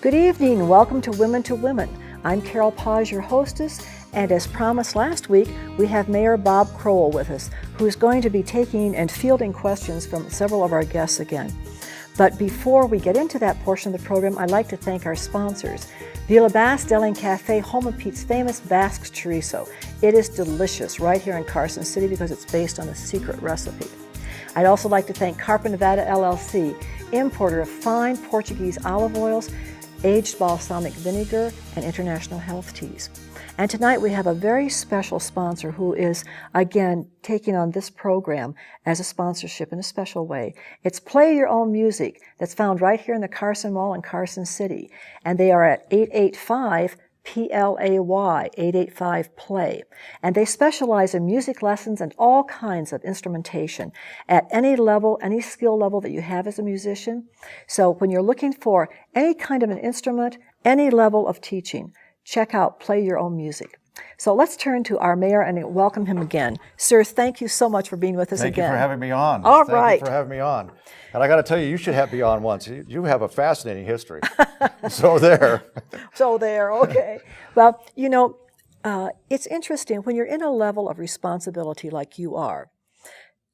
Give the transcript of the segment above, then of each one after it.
Good evening, welcome to Women. I'm Carol Paz, your hostess, and as promised last week, we have Mayor Bob CROWELL with us, who's going to be taking and fielding questions from several of our guests again. But before we get into that portion of the program, I'd like to thank our sponsors. Villa Bass Deli and Cafe, home of Pete's famous Basque chorizo. It is delicious right here in Carson City because it's based on a secret recipe. I'd also like to thank Carpenter Nevada LLC, importer of fine Portuguese olive oils, aged balsamic vinegar, and international health teas. And tonight we have a very special sponsor who is, again, taking on this program as a sponsorship in a special way. It's Play Your Own Music that's found right here in the Carson Mall in Carson City. And they are at 885 PLAY, 885 Play. And they specialize in music lessons and all kinds of instrumentation at any level, any skill level that you have as a musician. So when you're looking for any kind of an instrument, any level of teaching, check out Play Your Own Music. So let's turn to our mayor and welcome him again. Sir, thank you so much for being with us again. Thank you for having me on. All right. Thank you for having me on. And I got to tell you, you should have me on once. You have a fascinating history. So there. So there, okay. Well, you know, it's interesting when you're in a level of responsibility like you are.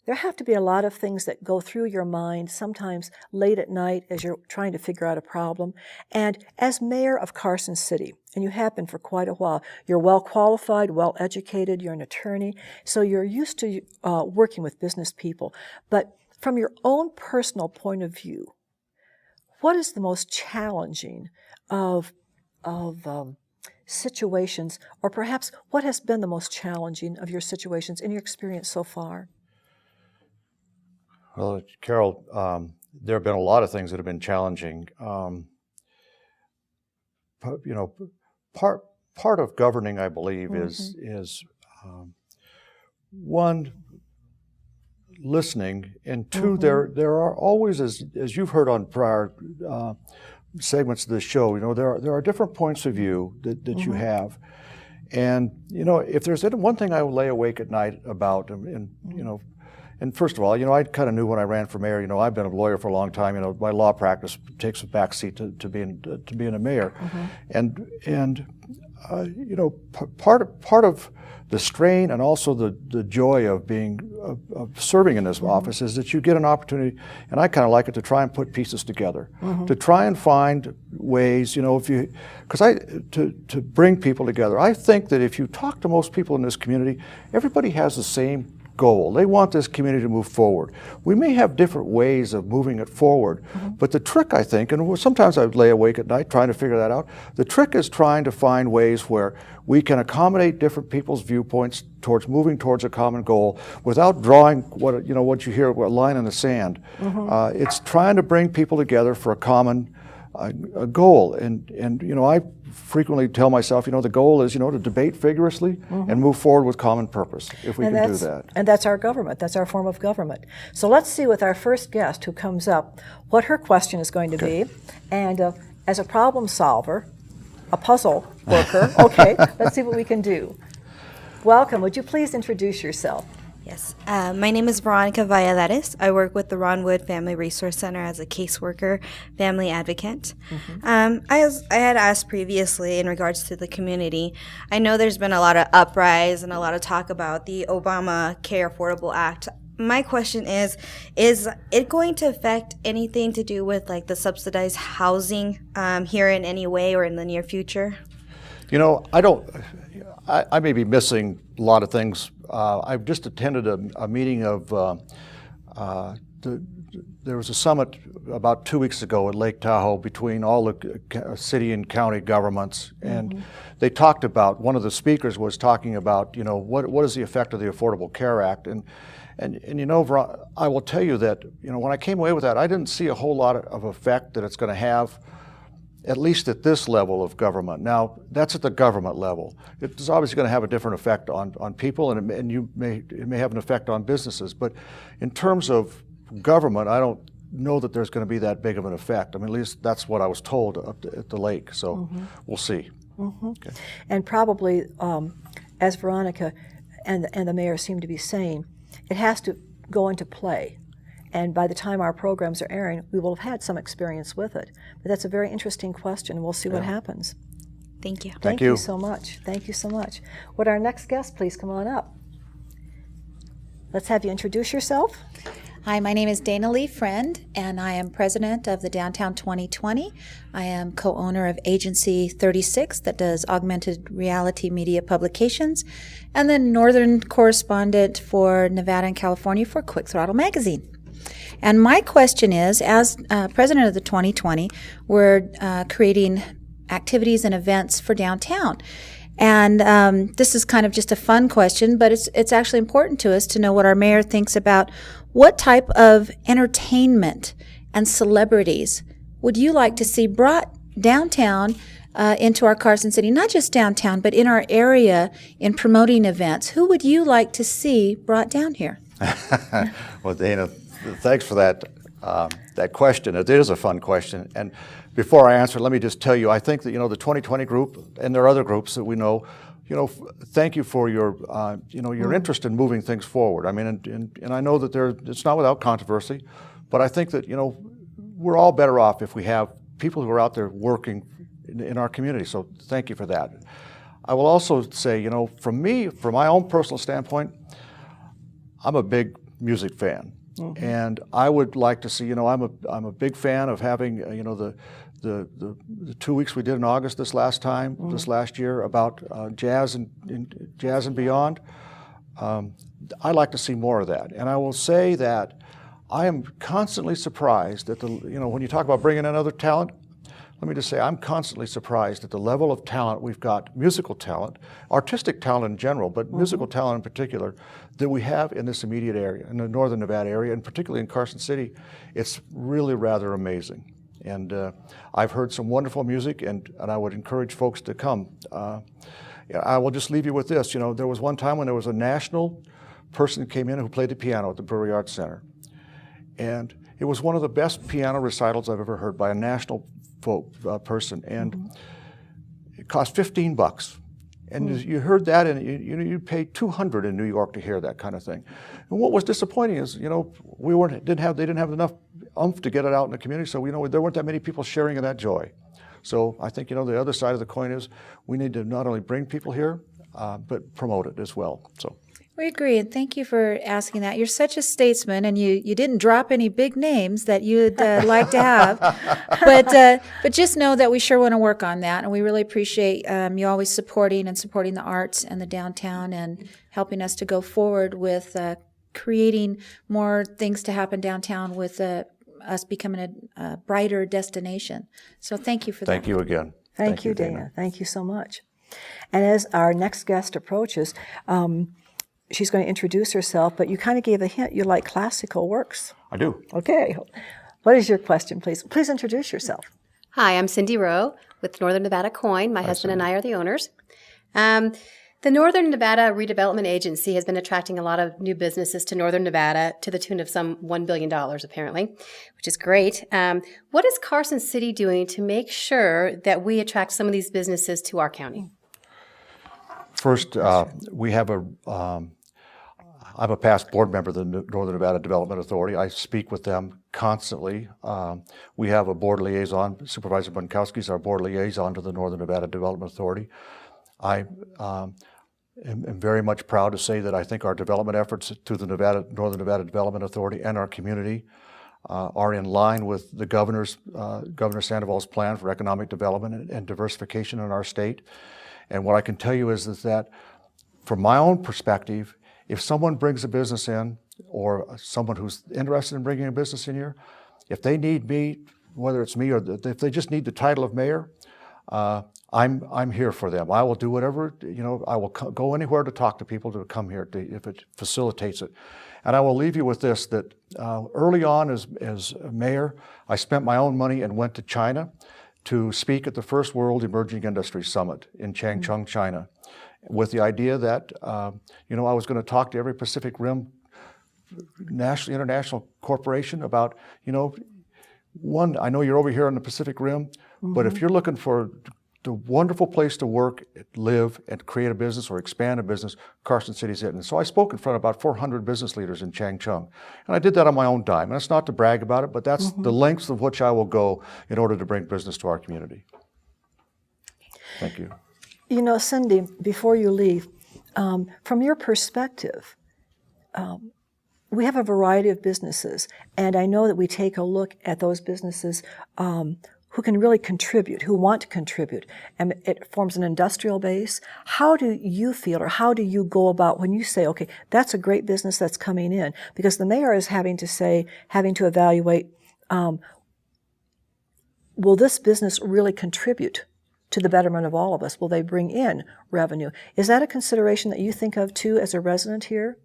There have to be a lot of things that go through your mind, sometimes late at night as you're trying to figure out a problem. And as mayor of Carson City, and you have been for quite a while, you're well qualified, well educated, you're an attorney, so you're used to working with business people. But from your own personal point of view, what is the most challenging of situations, or perhaps what has been the most challenging of your situations in your experience so far? Well, Carol, there have been a lot of things that have been challenging. You know, part of governing, I believe, is one, listening, and two, there are always, as you've heard on prior segments of this show, you know, there are different points of view that you have, and you know, if there's one thing I lay awake at night about, and you know. And first of all, you know, I kind of knew when I ran for mayor. You know, I've been a lawyer for a long time. You know, my law practice takes a backseat to being a mayor, and you know, part of the strain and also the joy of being of serving in this office is that you get an opportunity, and I kind of like it, to try and put pieces together, to try and find ways. You know, to bring people together. I think that if you talk to most people in this community, everybody has the same goal. They want this community to move forward. We may have different ways of moving it forward, but the trick, I think, and sometimes I lay awake at night trying to figure that out, the trick is trying to find ways where we can accommodate different people's viewpoints towards moving towards a common goal without drawing what you hear, a line in the sand. It's trying to bring people together for a common goal, and you know, I frequently tell myself, you know, the goal is, you know, to debate vigorously and move forward with common purpose, if we can do that. And that's our government. That's our form of government. So let's see with our first guest who comes up what her question is going to be. And as a problem solver, a puzzle worker, okay, let's see what we can do. Welcome. Would you please introduce yourself? Yes, my name is Veronica Valladares. I work with the Ron Wood Family Resource Center as a caseworker, family advocate. I had asked previously in regards to the community, I know there's been a lot of uprise and a lot of talk about the Obamacare Affordable Act. My question is it going to affect anything to do with like the subsidized housing here in any way or in the near future? You know, I may be missing a lot of things. I've just attended a meeting of, there was a summit about 2 weeks ago at Lake Tahoe between all the city and county governments, and they talked about, one of the speakers was talking about, you know, what is the effect of the Affordable Care Act, and you know, I will tell you that, you know, when I came away with that, I didn't see a whole lot of effect that it's going to have, at least at this level of government. Now, that's at the government level. It's obviously going to have a different effect on people, and it may have an effect on businesses. But in terms of government, I don't know that there's going to be that big of an effect. I mean, at least that's what I was told up at the lake. So we'll see. Okay. And probably, as Veronica and the mayor seem to be saying, it has to go into play. And by the time our programs are airing, we will have had some experience with it. But that's a very interesting question. We'll see what happens. Thank you. Thank you so much. Thank you so much. Would our next guest please come on up? Let's have you introduce yourself. Hi, my name is Dana Lee Friend, and I am president of the Downtown 2020. I am co-owner of Agency 36 that does augmented reality media publications, and then northern correspondent for Nevada and California for Quick Throttle Magazine. And my question is, as president of the 2020, we're creating activities and events for downtown. And this is kind of just a fun question, but it's actually important to us to know what our mayor thinks about what type of entertainment and celebrities would you like to see brought downtown into our Carson City, not just downtown, but in our area in promoting events. Who would you like to see brought down here? Well, Dana, thanks for that question. It is a fun question. And before I answer, let me just tell you, I think that, the 2020 group, and there are other groups that we know, thank you for your, your interest in moving things forward. I mean, and I know that it's not without controversy, but I think that, we're all better off if we have people who are out there working in our community. So thank you for that. I will also say, from my own personal standpoint, I'm a big music fan. Mm-hmm. And I would like to see, I'm a big fan of having, the 2 weeks we did in August this last year about jazz and beyond. I like to see more of that. And I will say that I am constantly surprised at when you talk about bringing in other talent, let me just say I'm constantly surprised at the level of talent we've got, musical talent, artistic talent in general, but musical talent in particular, that we have in this immediate area, in the northern Nevada area, and particularly in Carson City. It's really rather amazing. And I've heard some wonderful music, and I would encourage folks to come. I will just leave you with this. There was one time when there was a national person who came in who played the piano at the Brewery Arts Center. And it was one of the best piano recitals I've ever heard by a national person. And it cost $15. And you heard that, and you paid $200 in New York to hear that kind of thing. And what was disappointing is, they didn't have enough oomph to get it out in the community. So there weren't that many people sharing in that joy. So I think the other side of the coin is we need to not only bring people here, but promote it as well. So. We agree, and thank you for asking that. You're such a statesman, and you didn't drop any big names that you'd like to have. But just know that we sure want to work on that, and we really appreciate you always supporting the arts and the downtown and helping us to go forward with creating more things to happen downtown with us becoming a brighter destination. So thank you for that. Thank you again. Thank you, Dana. Thank you so much. And as our next guest approaches, she's going to introduce herself, but you kind of gave a hint. You like classical works. I do. Okay. What is your question, please? Please introduce yourself. Hi, I'm Cindy Rowe with Northern Nevada Coin. My husband and I are the owners. The Northern Nevada Redevelopment Agency has been attracting a lot of new businesses to Northern Nevada to the tune of some $1 billion, apparently, which is great. What is Carson City doing to make sure that we attract some of these businesses to our county? First, we have I'm a past board member of the Northern Nevada Development Authority. I speak with them constantly. We have a board liaison. Supervisor Bunkowski is our board liaison to the Northern Nevada Development Authority. I am very much proud to say that I think our development efforts through the Northern Nevada Development Authority and our community are in line with the Governor Sandoval's plan for economic development and diversification in our state. And what I can tell you is that from my own perspective, if someone brings a business in, or someone who's interested in bringing a business in here, if they need me, whether it's me or if they just need the title of mayor, I'm here for them. I will do whatever, I will go anywhere to talk to people to come here if it facilitates it. And I will leave you with this, that early on as mayor, I spent my own money and went to China to speak at the first World Emerging Industries Summit in Changchun, China, with the idea that, I was going to talk to every Pacific Rim international corporation about, one, I know you're over here on the Pacific Rim, but if you're looking for the wonderful place to work, live, and create a business or expand a business, Carson City's it. And so I spoke in front of about 400 business leaders in Changchun. And I did that on my own dime. And it's not to brag about it, but that's the lengths of which I will go in order to bring business to our community. Thank you. You know, Cindy, before you leave, from your perspective, we have a variety of businesses, and I know that we take a look at those businesses who can really contribute, who want to contribute, and it forms an industrial base. How do you feel, or how do you go about when you say, okay, that's a great business that's coming in? Because the mayor is having to evaluate, will this business really contribute to the betterment of all of us? Will they bring in revenue? Is that a consideration that you think of too as a resident here?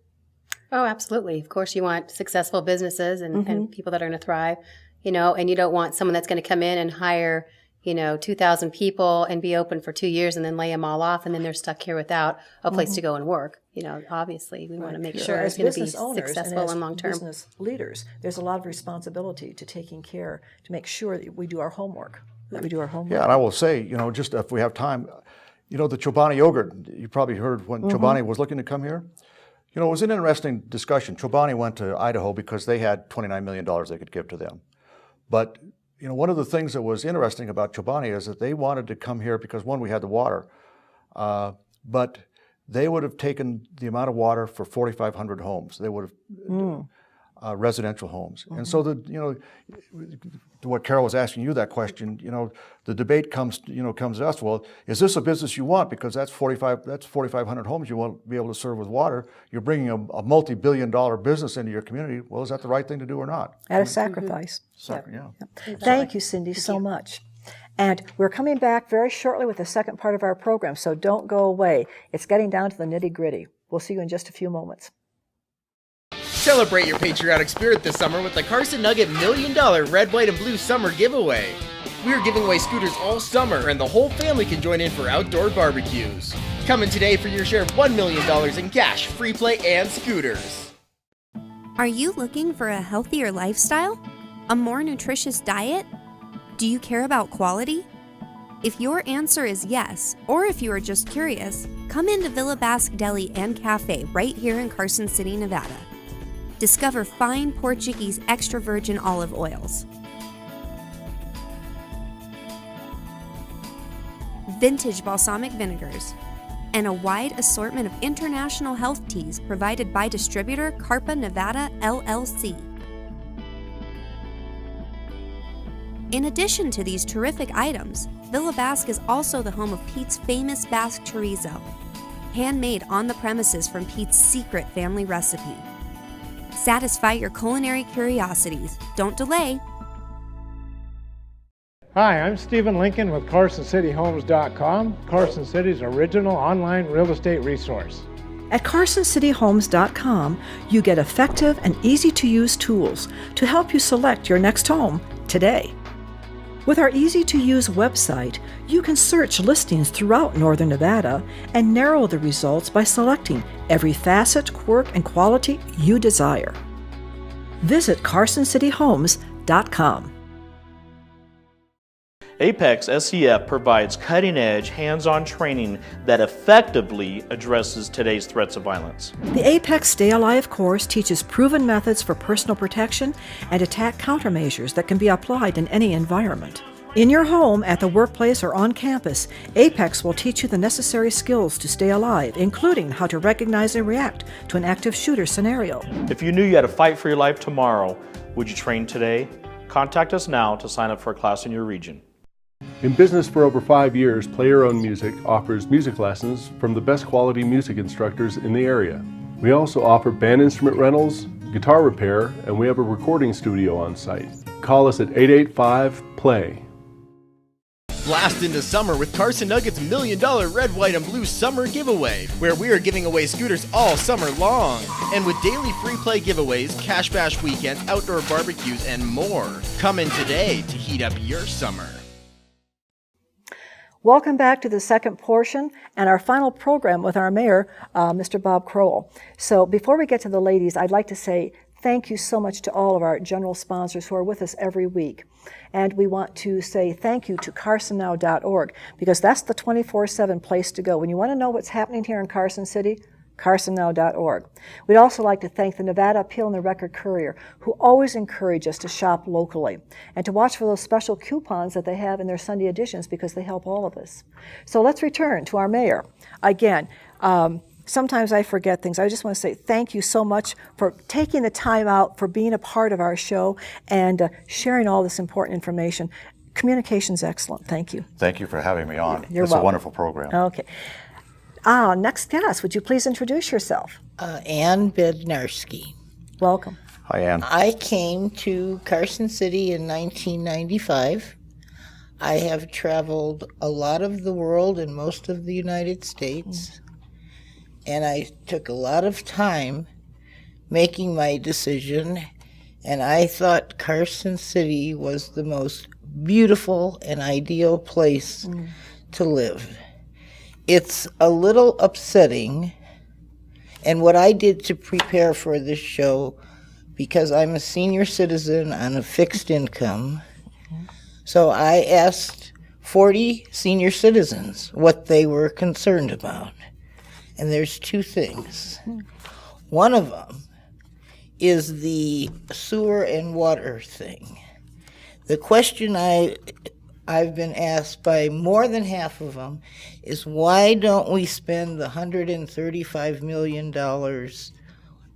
Oh, absolutely. Of course, you want successful businesses and people that are going to thrive, you know, and you don't want someone that's going to come in and hire, 2,000 people and be open for 2 years and then lay them all off, and then they're stuck here without a place to go and work. Obviously, we want to make sure it's going to be successful and long-term. Business leaders, there's a lot of responsibility to taking care to make sure that we do our homework. Yeah, and I will say, just if we have time, the Chobani yogurt, you probably heard when Chobani was looking to come here. It was an interesting discussion. Chobani went to Idaho because they had $29 million they could give to them. But, one of the things that was interesting about Chobani is that they wanted to come here because, one, we had the water, but they would have taken the amount of water for 4,500 homes. They would have residential homes. And so what Carol was asking you that question, the debate comes to us, well, is this a business you want? Because that's 4,500 homes you want to be able to serve with water. You're bringing a multi-billion-dollar business into your community. Well, is that the right thing to do or not? At a sacrifice. Yeah. Exactly. Thank you, Cindy, so much. And we're coming back very shortly with the second part of our program, so don't go away. It's getting down to the nitty-gritty. We'll see you in just a few moments. Celebrate your patriotic spirit this summer with the Carson Nugget $1 Million Red, White, and Blue Summer Giveaway. We are giving away scooters all summer, and the whole family can join in for outdoor barbecues. Come in today for your share of $1 million in cash, free play, and scooters. Are you looking for a healthier lifestyle? A more nutritious diet? Do you care about quality? If your answer is yes, or if you are just curious, come into Villa Basque Deli and Cafe right here in Carson City, Nevada. Discover fine Portuguese extra virgin olive oils, vintage balsamic vinegars, and a wide assortment of international health teas provided by distributor Carpa Nevada LLC. In addition to these terrific items, Villa Basque is also the home of Pete's famous Basque chorizo, handmade on the premises from Pete's secret family recipe. Satisfy your culinary curiosities. Don't delay. Hi, I'm Stephen Lincoln with CarsonCityHomes.com, Carson City's original online real estate resource. At CarsonCityHomes.com, you get effective and easy-to-use tools to help you select your next home today. With our easy-to-use website, you can search listings throughout Northern Nevada and narrow the results by selecting every facet, quirk, and quality you desire. Visit CarsonCityHomes.com. Apex SCF provides cutting-edge, hands-on training that effectively addresses today's threats of violence. The Apex Stay Alive course teaches proven methods for personal protection and attack countermeasures that can be applied in any environment. In your home, at the workplace, or on campus, Apex will teach you the necessary skills to stay alive, including how to recognize and react to an active shooter scenario. If you knew you had to fight for your life tomorrow, would you train today? Contact us now to sign up for a class in your region. In business for over 5 years, Play Your Own Music offers music lessons from the best quality music instructors in the area. We also offer band instrument rentals, guitar repair, and we have a recording studio on site. Call us at 885-PLAY. Blast into summer with Carson Nugget's $1 Million Red, White, and Blue Summer Giveaway, where we are giving away scooters all summer long. And with daily free play giveaways, cash bash weekends, outdoor barbecues, and more. Come in today to heat up your summer. Welcome back to the second portion and our final program with our mayor, Mr. Bob Crowell. So before we get to the ladies, I'd like to say thank you so much to all of our general sponsors who are with us every week. And we want to say thank you to carsonnow.org, because that's the 24/7 place to go. When you want to know what's happening here in Carson City, carsonnow.org. We'd also like to thank the Nevada Appeal and the Record Courier, who always encourage us to shop locally and to watch for those special coupons that they have in their Sunday editions, because they help all of us. So let's return to our mayor. Again, sometimes I forget things. I just want to say thank you so much for taking the time out, for being a part of our show, and sharing all this important information. Communication's excellent. Thank you. Thank you for having me on. You're It's welcome. a wonderful program. Okay. Next guest, would you please introduce yourself? Ann Bednarski. Welcome. Hi, Ann. I came to Carson City in 1995. I have traveled a lot of the world and most of the United States, and I took a lot of time making my decision, and I thought Carson City was the most beautiful and ideal place to live. It's a little upsetting, and what I did to prepare for this show, because I'm a senior citizen on a fixed income, so I asked 40 senior citizens what they were concerned about. And there's two things. One of them is the sewer and water thing. The question I've been asked by more than half of them is, why don't we spend the $135 million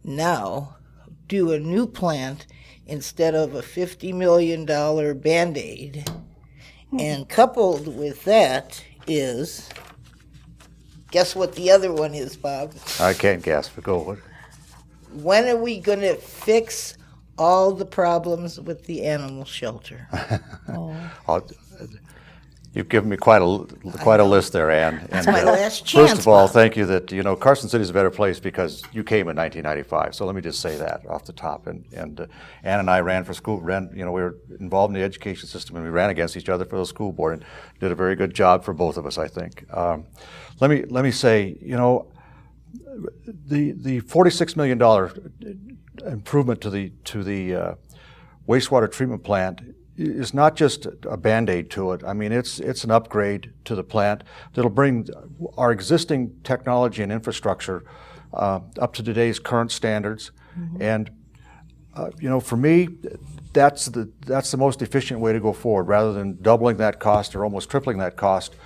now, do a new plant instead of a $50 million Band-Aid? And coupled with that is, guess what the other one is, Bob? I can't guess, but go with it. When are we going to fix all the problems with the animal shelter? You've given me quite a list there, Ann. That's my last chance, First of all, Bob. thank you that, Carson City is a better place because you came in 1995. So let me just say that off the top. And Ann and I ran for school, we were involved in the education system, and we ran against each other for the school board and did a very good job for both of us, I think. Let me say, the $46 million improvement to the wastewater treatment plant is not just a Band-Aid to it. I mean, it's an upgrade to the plant that'll bring our existing technology and infrastructure up to today's current standards. And for me, that's the most efficient way to go forward, rather than doubling that cost or almost tripling that cost,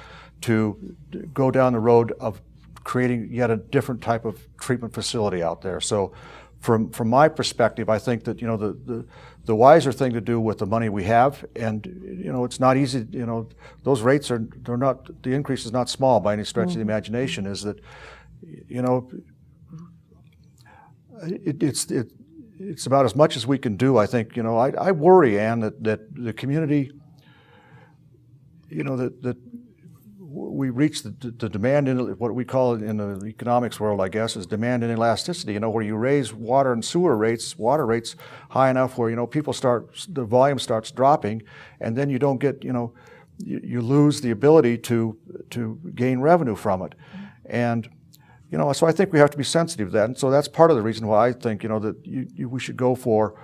to go down the road of creating yet a different type of treatment facility out there. So from my perspective, I think that the wiser thing to do with the money we have, and it's not easy, those rates they're not, the increase is not small by any stretch of the imagination, is that it's about as much as we can do. I think I worry, Ann, that the community, that we reach the demand in what we call it in the economics world, I guess, is demand and elasticity. Where you raise water and sewer rates, water rates high enough where the volume starts dropping, and then you don't get you lose the ability to gain revenue from it, and so I think we have to be sensitive to that, and so that's part of the reason why I think that we should go for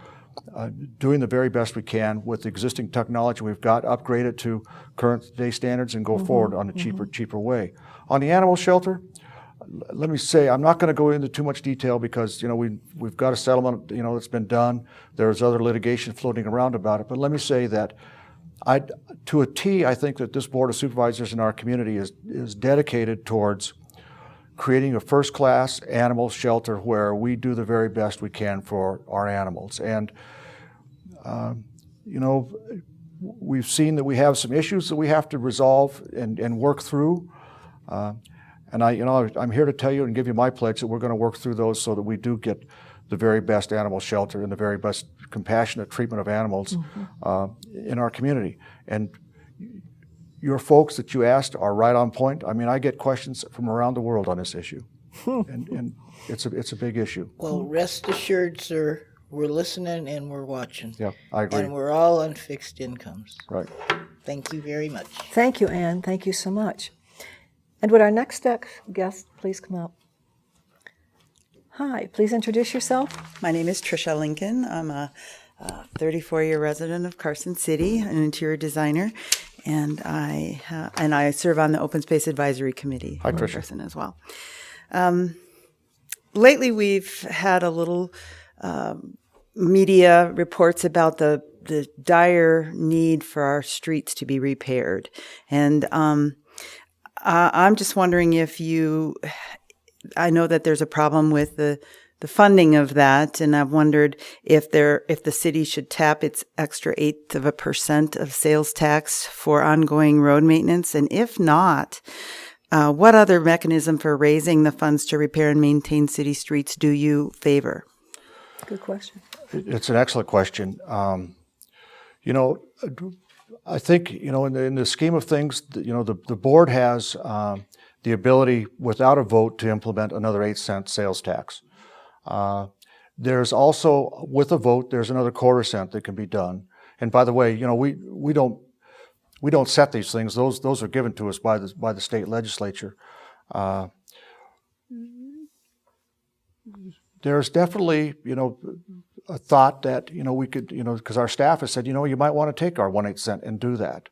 doing the very best we can with the existing technology we've got, upgrade it to current day standards, and go forward on a cheaper way. On the animal shelter, let me say, I'm not going to go into too much detail because we've got a settlement that's been done. There's other litigation floating around about it, but let me say that to a T, I think that this Board of Supervisors in our community is dedicated towards creating a first-class animal shelter where we do the very best we can for our animals. And, we've seen that we have some issues that we have to resolve and work through. And I'm here to tell you and give you my pledge that we're going to work through those so that we do get the very best animal shelter and the very best compassionate treatment of animals in our community. And your folks that you asked are right on point. I mean, I get questions from around the world on this issue, and it's a big issue. Well, rest assured, sir, we're listening and we're watching. Yeah, I agree. And we're all on fixed incomes. Right. Thank you very much. Thank you, Ann. Thank you so much. And would our next guest please come up? Hi, please introduce yourself. My name is Tricia Lincoln. I'm a 34-year resident of Carson City, an interior designer, and I serve on the Open Space Advisory Committee Hi, in Tricia. Carson as well. Lately, we've had a little media reports about the dire need for our streets to be repaired, and I'm just wondering if I know that there's a problem with the funding of that, and I've wondered if the city should tap its extra 0.1% of sales tax for ongoing road maintenance, and if not, what other mechanism for raising the funds to repair and maintain city streets do you favor? Good question. It's an excellent question. I think, in the scheme of things, the board has the ability, without a vote, to implement another 8-cent sales tax. There's also, with a vote, there's another 1/4 cent that can be done. And by the way, we don't set these things; those are given to us by the state legislature. There's definitely, a thought that, we could, because our staff has said, you might want to take our 1/8 cent and do that.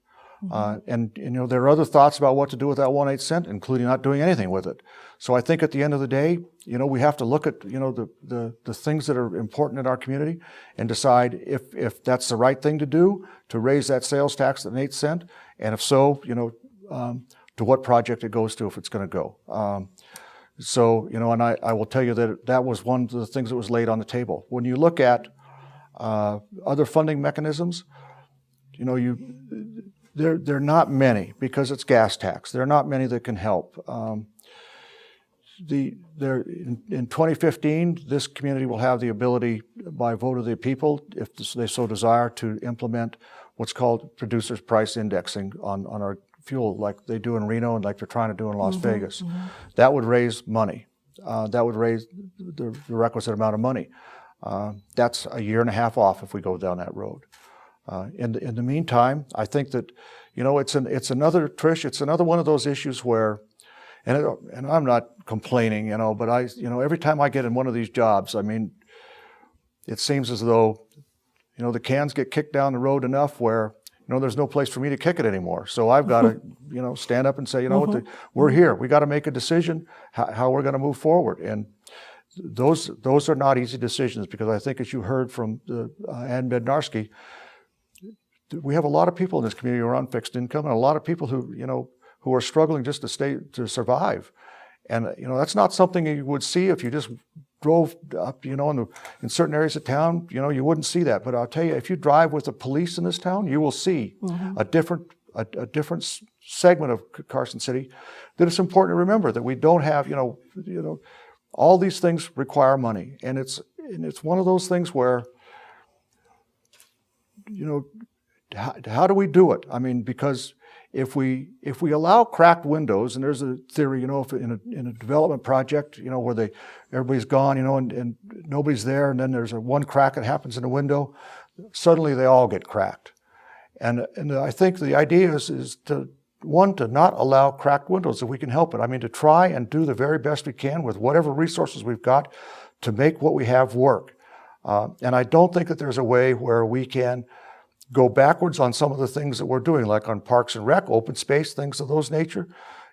And there are other thoughts about what to do with that 1/8 cent, including not doing anything with it. So I think at the end of the day, we have to look at, the things that are important in our community and decide if that's the right thing to do, to raise that sales tax at 1/8 cent, and if so, to what project it goes to, if it's going to go. And I will tell you that was one of the things that was laid on the table. When you look at other funding mechanisms, there are not many, because it's gas tax. There are not many that can help. In 2015, this community will have the ability, by vote of the people, if they so desire, to implement what's called producer's price indexing on our fuel, like they do in Reno and like they're trying to do in Las Vegas. That would raise money. That would raise the requisite amount of money. That's a 1.5 years off if we go down that road. In the meantime, I think that, it's another, Trish, it's another one of those issues where, and I'm not complaining, but every time I get in one of these jobs, it seems as though, the cans get kicked down the road enough where, there's no place for me to kick it anymore. So I've got to, stand up and say, what, we're here. We got to make a decision how we're going to move forward. And those are not easy decisions, because I think, as you heard from Ann Bednarski, we have a lot of people in this community who are on fixed income, and a lot of people who are struggling just to survive. And, that's not something you would see if you just drove up, in certain areas of town, you wouldn't see that. But I'll tell you, if you drive with the police in this town, you will see a different segment of Carson City that it's important to remember, that we don't have, all these things require money. And it's one of those things where, how do we do it? Because if we allow cracked windows, and there's a theory, if in a development project, where everybody's gone, and nobody's there, and then there's one crack that happens in the window, suddenly they all get cracked. And I think the idea is to not allow cracked windows if we can help it. To try and do the very best we can with whatever resources we've got to make what we have work. And I don't think that there's a way where we can go backwards on some of the things that we're doing, like on Parks and Rec, open space, things of those nature.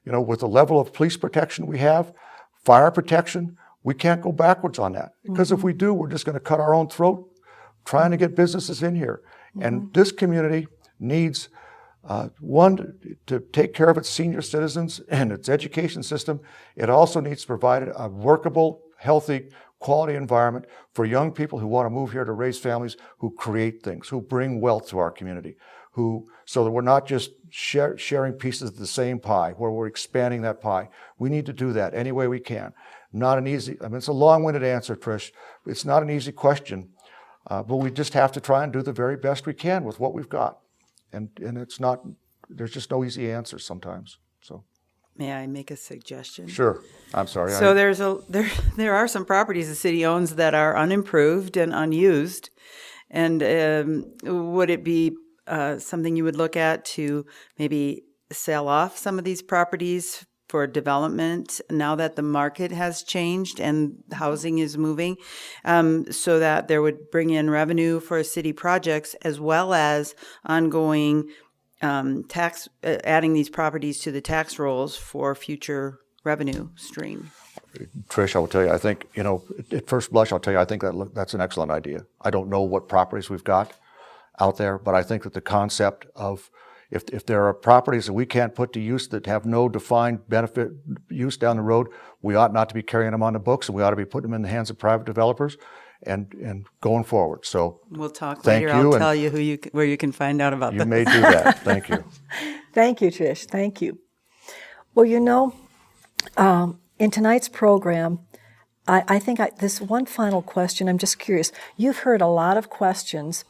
With the level of police protection we have, fire protection, we can't go backwards on that. Because if we do, we're just going to cut our own throat trying to get businesses in here. And this community needs, one, to take care of its senior citizens and its education system. It also needs to provide a workable, healthy, quality environment for young people who want to move here to raise families, who create things, who bring wealth to our community, so that we're not just sharing pieces of the same pie, where we're expanding that pie. We need to do that any way we can. Not an easy, it's a long-winded answer, Trish. It's not an easy question, but we just have to try and do the very best we can with what we've got. And it's not, there's just no easy answers sometimes, so. May I make a suggestion? Sure. I'm sorry. So there are some properties the city owns that are unimproved and unused, and would it be something you would look at to maybe sell off some of these properties for development now that the market has changed and housing is moving, so that there would bring in revenue for city projects as well as ongoing tax, adding these properties to the tax rolls for future revenue stream? Trish, I will tell you, I think, at first blush, I'll tell you, I think that's an excellent idea. I don't know what properties we've got out there, but I think that the concept of if there are properties that we can't put to use that have no defined benefit use down the road, we ought not to be carrying them on the books, and we ought to be putting them in the hands of private developers and going forward. So we'll talk thank later. you, I'll tell you where you can find out about you this. may do that. Thank you. Thank you, Trish. Thank you. Well, in tonight's program, I think this one final question, I'm just curious. You've heard a lot of questions,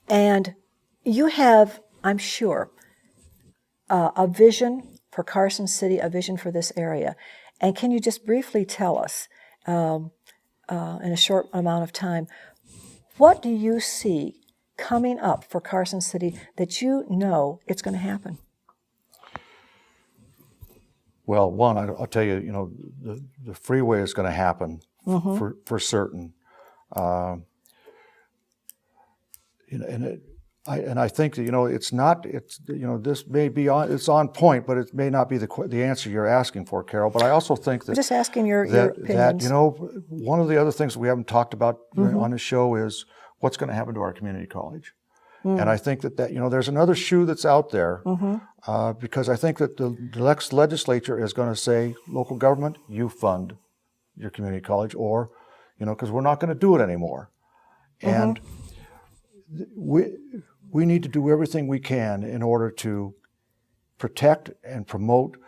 and you have, I'm sure, a vision for Carson City, a vision for this area. And can you just briefly tell us, in a short amount of time, what do you see coming up for Carson City that you know it's going to happen? Well, one, I'll tell you, the freeway is going to happen for certain. And I think that, this may be it's on point, but it may not be the answer you're asking for, Carol. But I also think that I'm just asking your opinions. That one of the other things we haven't talked about on the show is what's going to happen to our community college. And I think that there's another shoe that's out there, because I think that the next legislature is going to say, local government, you fund your community college, or because we're not going to do it anymore. And we need to do everything we can in order to protect and promote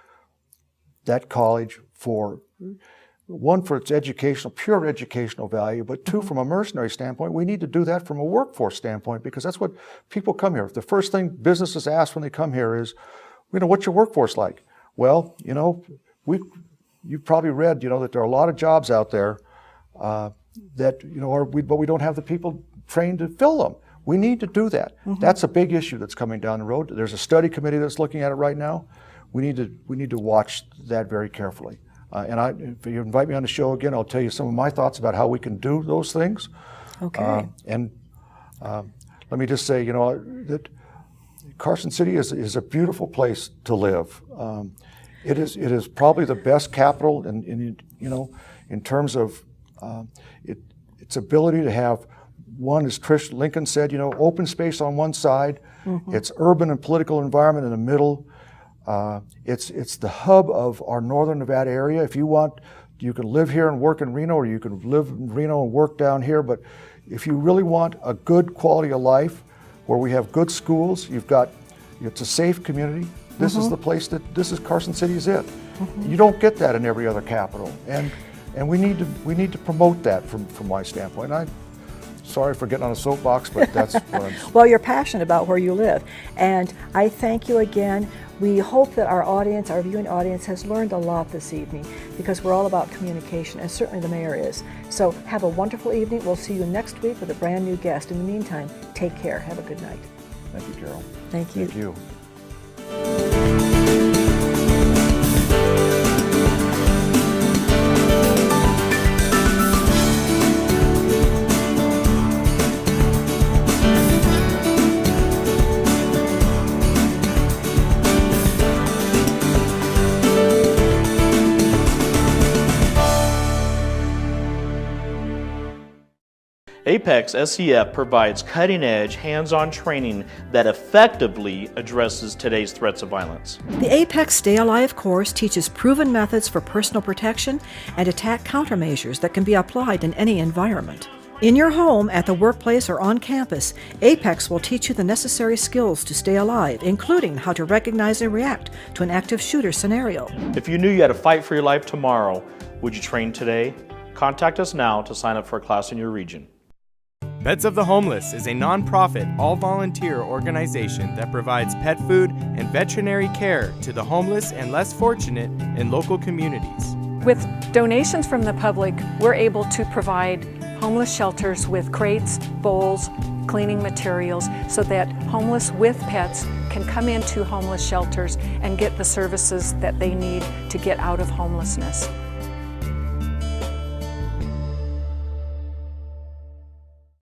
that college for its pure educational value, but two, from a mercenary standpoint, we need to do that from a workforce standpoint, because that's what people come here. The first thing businesses ask when they come here is, what's your workforce like? Well, you've probably read, that there are a lot of jobs out there that, but we don't have the people trained to fill them. We need to do that. That's a big issue that's coming down the road. There's a study committee that's looking at it right now. We need to watch that very carefully. And if you invite me on the show again, I'll tell you some of my thoughts about how we can do those things. Okay. Let me just say, that Carson City is a beautiful place to live. It is probably the best capital in terms of its ability to have, one, as Trish Lincoln said, open space on one side, its urban and political environment in the middle. It's the hub of our northern Nevada area. If you want, you can live here and work in Reno, or you can live in Reno and work down here. But if you really want a good quality of life, where we have good schools, it's a safe community. This is the place Carson City is it. You don't get that in every other capital, and we need to promote that from my standpoint. I'm sorry for getting on a soapbox, but that's what I'm. Well, you're passionate about where you live, and I thank you again. We hope that our viewing audience, has learned a lot this evening, because we're all about communication, and certainly the mayor is. So have a wonderful evening. We'll see you next week with a brand new guest. In the meantime, take care. Have a good night. Thank you, Carol. Thank you. Thank you. Apex SEF provides cutting-edge, hands-on training that effectively addresses today's threats of violence. The Apex Stay Alive course teaches proven methods for personal protection and attack countermeasures that can be applied in any environment. In your home, at the workplace, or on campus, Apex will teach you the necessary skills to stay alive, including how to recognize and react to an active shooter scenario. If you knew you had to fight for your life tomorrow, would you train today? Contact us now to sign up for a class in your region. Pets of the Homeless is a non-profit, all-volunteer organization that provides pet food and veterinary care to the homeless and less fortunate in local communities. With donations from the public, we're able to provide homeless shelters with crates, bowls, cleaning materials, so that homeless with pets can come into homeless shelters and get the services that they need to get out of homelessness.